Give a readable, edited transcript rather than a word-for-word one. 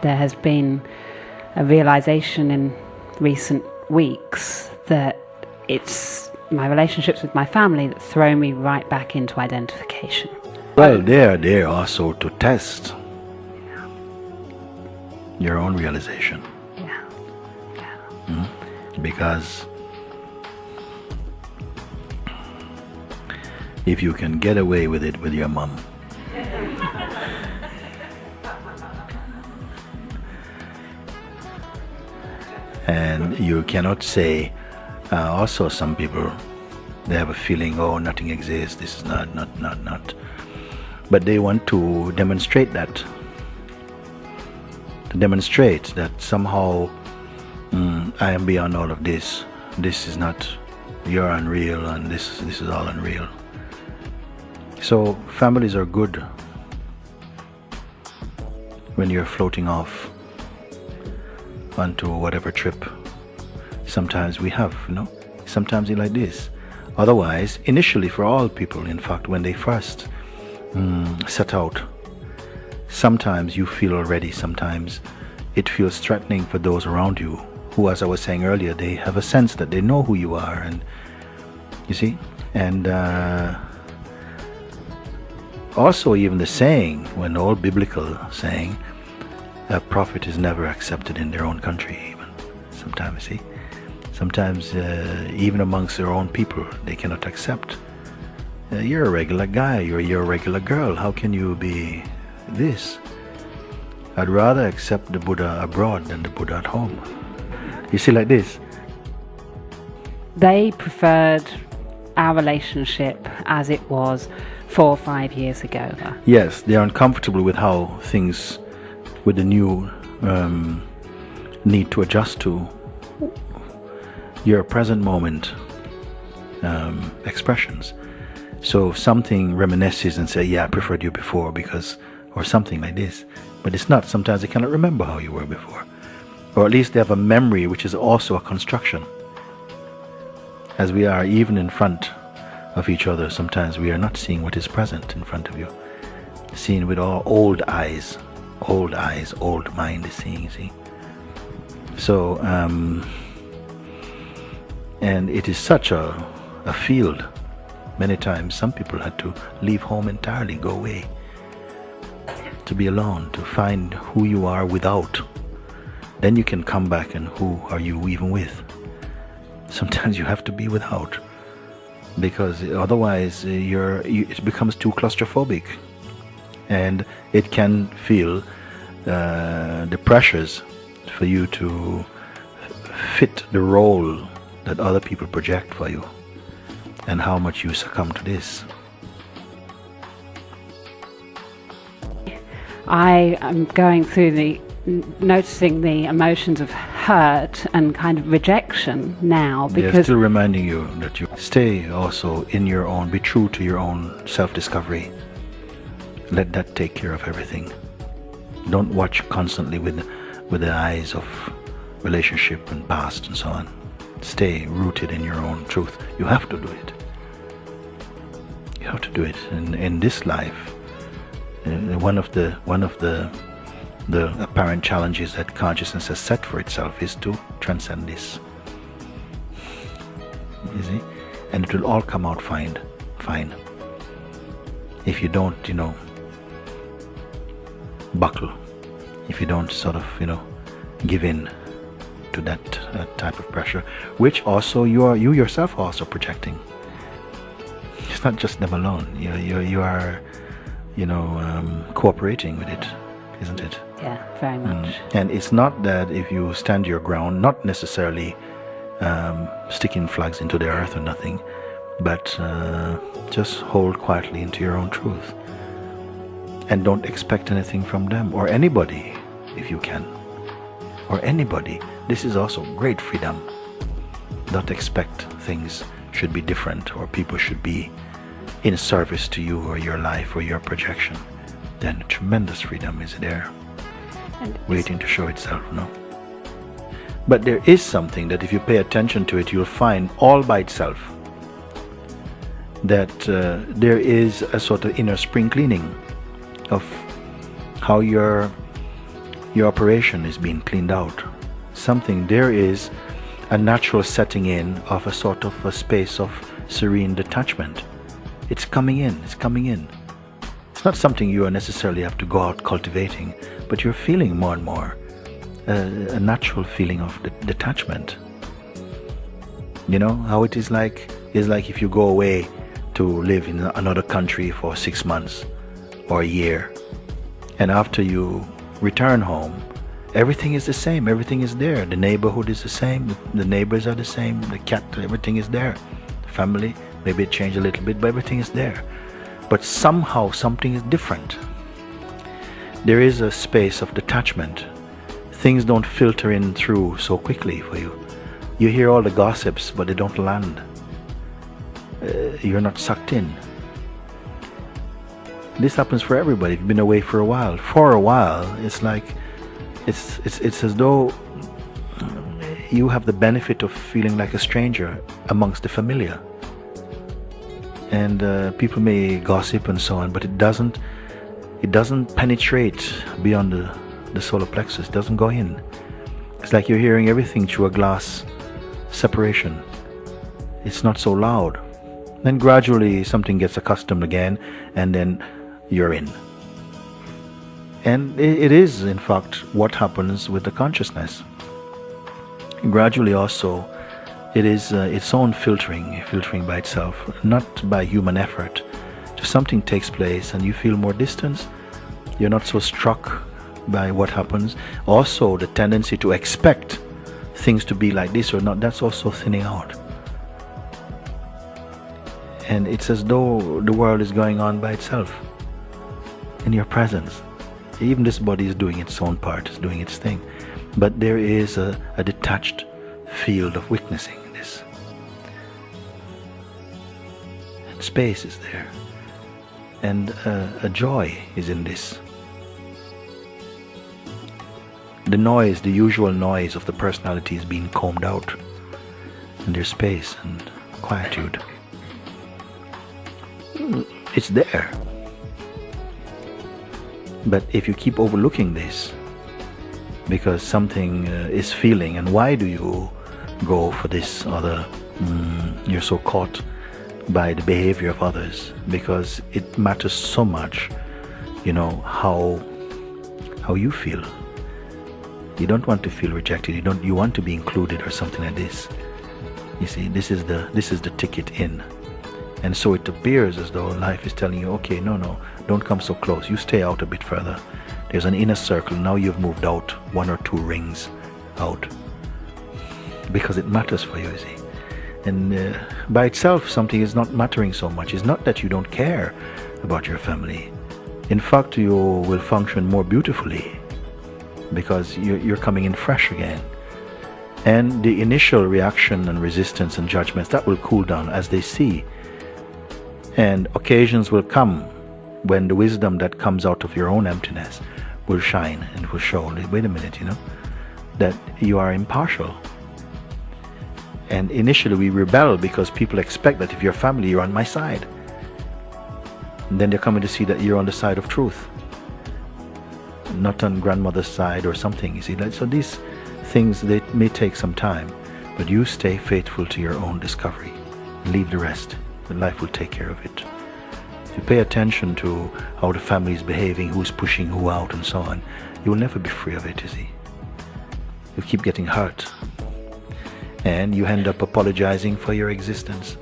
there has been a realization in recent weeks that it's my relationships with my family that throw me right back into identification. Well, they're there also to test your own realization. Yeah. Because if you can get away with it with your mom, and you cannot say, also some people, they have a feeling, oh, nothing exists, this is not. But they want to demonstrate that. To demonstrate that somehow I am beyond all of this. This is not, you're unreal, and this is all unreal. So families are good when you're floating off onto whatever trip. Sometimes we have, sometimes it's like this. Otherwise, initially for all people, in fact, when they first set out, sometimes you feel already, sometimes it feels threatening for those around you who, as I was saying earlier, they have a sense that they know who you are, and you see, and also even the saying, when old biblical saying, a prophet is never accepted in their own country, even sometimes, see, sometimes even amongst their own people they cannot accept. You're a regular guy, you're a regular girl, how can you be this? I'd rather accept the Buddha abroad than the Buddha at home. You see, like this. They preferred our relationship as it was 4 or 5 years ago. Yes, they're uncomfortable with how things, with the new need to adjust to your present moment expressions. So something reminisces and say, yeah, I preferred you before because, or something like this. But it's not. Sometimes they cannot remember how you were before. Or at least they have a memory which is also a construction. As we are even in front of each other, sometimes we are not seeing what is present in front of you. Seeing with all old eyes, old mind is seeing, see. So, and it is such a field. Many times some people had to leave home entirely, go away, to be alone, to find who you are without. Then you can come back, and who are you even with? Sometimes you have to be without, because otherwise it becomes too claustrophobic, and it can feel the pressures for you to fit the role that other people project for you, and how much you succumb to this. I am going through noticing the emotions of hurt and kind of rejection now, because they're still reminding you that you stay also in your own, be true to your own self-discovery. Let that take care of everything. Don't watch constantly with the eyes of relationship and past and so on. Stay rooted in your own truth. You have to do it. You have to do it in this life. One of the apparent challenges that consciousness has set for itself is to transcend this. You see? And it will all come out fine. If you don't, buckle. If you don't sort of, give in to that type of pressure, which also you yourself are also projecting. It's not just them alone. You are, cooperating with it, isn't it? Yeah, very much. And it's not that if you stand your ground, not necessarily sticking flags into the earth or nothing, but just hold quietly into your own truth, and don't expect anything from them or anybody, if you can, or anybody. This is also great freedom. Don't expect things should be different, or people should be in service to you or your life or your projection. Then tremendous freedom is there, waiting to show itself, no? But there is something that if you pay attention to it, you'll find all by itself that there is a sort of inner spring cleaning of how your your operation is being cleaned out. There is a natural setting in of a sort of a space of serene detachment. It's coming in. It's not something you necessarily have to go out cultivating, but you're feeling more and more a natural feeling of detachment. You know how it is like? It's like if you go away to live in another country for 6 months or a year, and after you return home, everything is the same, everything is there. The neighborhood is the same, the neighbors are the same, the cat, everything is there. The family, maybe it changed a little bit, but everything is there. But somehow something is different. There is a space of detachment. Things don't filter in through so quickly for you. You hear all the gossips, but they don't land. You're not sucked in. This happens for everybody. If you've been away for a while. For a while, it's like it's as though you have the benefit of feeling like a stranger amongst the familiar. And people may gossip and so on, but it doesn't penetrate beyond the solar plexus. It doesn't go in. It's like you're hearing everything through a glass separation. It's not so loud. Then gradually something gets accustomed again, and then you're in. And it is, in fact, what happens with the consciousness. Gradually also, it is its own filtering by itself, not by human effort. Just something takes place and you feel more distance. You're not so struck by what happens. Also, the tendency to expect things to be like this or not, that's also thinning out. And it's as though the world is going on by itself in your presence. Even this body is doing its own part, is doing its thing. But there is a detached field of witnessing this. And space is there. And a joy is in this. The noise, the usual noise of the personality is being combed out. And there's space and quietude. It's there. But if you keep overlooking this because something is feeling, and why do you go for this other, you're so caught by the behavior of others because it matters so much, you know, how you feel. You don't want to feel rejected. You want to be included or something like this. You see, this is the ticket in. And so it appears as though life is telling you, okay, no, don't come so close. You stay out a bit further. There's an inner circle. Now you've moved out 1 or 2 rings out. Because it matters for you, you see. And by itself, something is not mattering so much. It's not that you don't care about your family. In fact, you will function more beautifully because you're coming in fresh again. And the initial reaction and resistance and judgments, that will cool down as they see. And occasions will come when the wisdom that comes out of your own emptiness will shine and will show, wait a minute, you know, that you are impartial. And initially we rebel because people expect that if you're family, you're on my side. And then they're coming to see that you're on the side of truth, not on grandmother's side or something, you see. So these things, they may take some time, but you stay faithful to your own discovery. Leave the rest. And life will take care of it. If you pay attention to how the family is behaving, who's pushing who out and so on, you will never be free of it, you see. You keep getting hurt. And you end up apologizing for your existence.